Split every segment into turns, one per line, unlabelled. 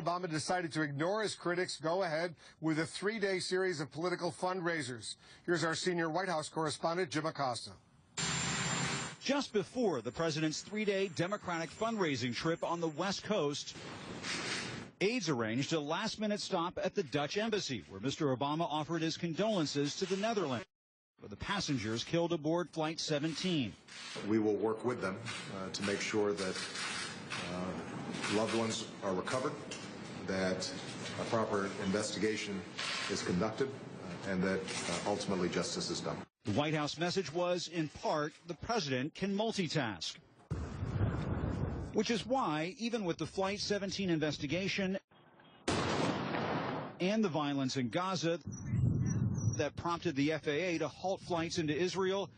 Obama decided to ignore his critics, go ahead with a 3-day series of political fundraisers. Here's our senior White House correspondent, Jim Acosta.
Just before the president's 3-day Democratic fundraising trip on the West Coast, aides arranged a last-minute stop at the Dutch embassy, where Mr. Obama offered his condolences to the Netherlands for the passengers killed aboard Flight 17.
We will work with them to make sure that loved ones are recovered, that a proper investigation is conducted, and that ultimately justice is done.
The White House message was, in part, the president can multitask. Which is why, even with the Flight 17 investigation and the violence in Gaza that prompted the FAA to halt flights into Israel,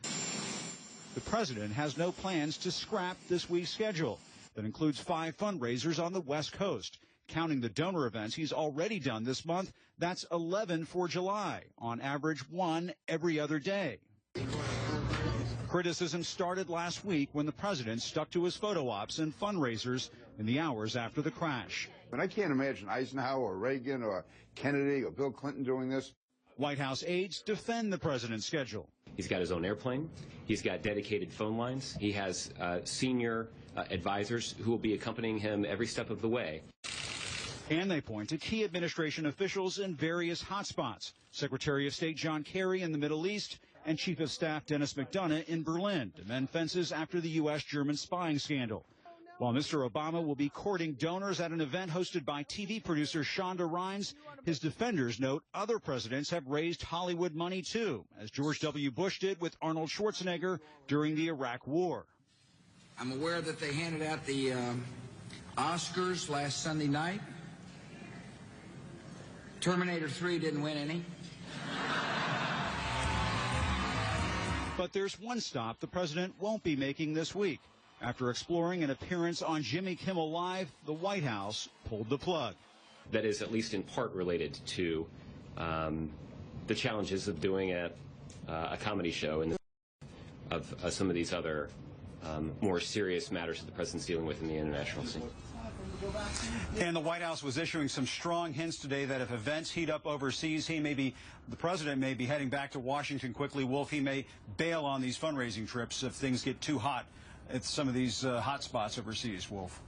the president has no plans to scrap this week's schedule. That includes 5 fundraisers on the West Coast. Counting the donor events he's already done this month, that's 11 for July, on average 1 every other day. Criticism started last week when the president stuck to his photo ops and fundraisers in the hours after the crash.
But I can't imagine Eisenhower or Reagan or Kennedy or Bill Clinton doing this.
White House aides defend the president's schedule.
He's got his own airplane. He's got dedicated phone lines. He has senior advisors who will be accompanying him every step of the way.
And they point to key administration officials in various hotspots. Secretary of State John Kerry in the Middle East and Chief of Staff Dennis McDonough in Berlin to mend fences after the U.S.-German spying scandal. While Mr. Obama will be courting donors at an event hosted by TV producer Shonda Rhimes, his defenders note other presidents have raised Hollywood money too, as George W. Bush did with Arnold Schwarzenegger during the Iraq War.
I'm aware that they handed out the Oscars last Sunday night. Terminator 3 didn't win any.
But there's one stop the president won't be making this week. After exploring an appearance on Jimmy Kimmel Live, the White House pulled the plug.
That is at least in part related to the challenges of doing a comedy show and of some of these other more serious matters that the president's dealing with in the international scene.
And the White House was issuing some strong hints today that if events heat up overseas, the president may be heading back to Washington quickly. Wolf, he may bail on these fundraising trips if things get too hot at some of these hot spots overseas, Wolf.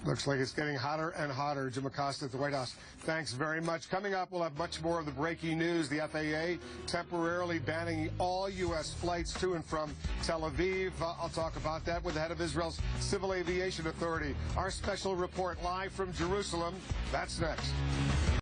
Looks like it's getting hotter and hotter. Jim Acosta at the White House. Thanks very much. Coming up, we'll have much more of the breaking news. The FAA temporarily banning all U.S. flights to and from Tel Aviv. I'll talk about that with the head of Israel's Civil Aviation Authority. Our special report live from Jerusalem. That's next.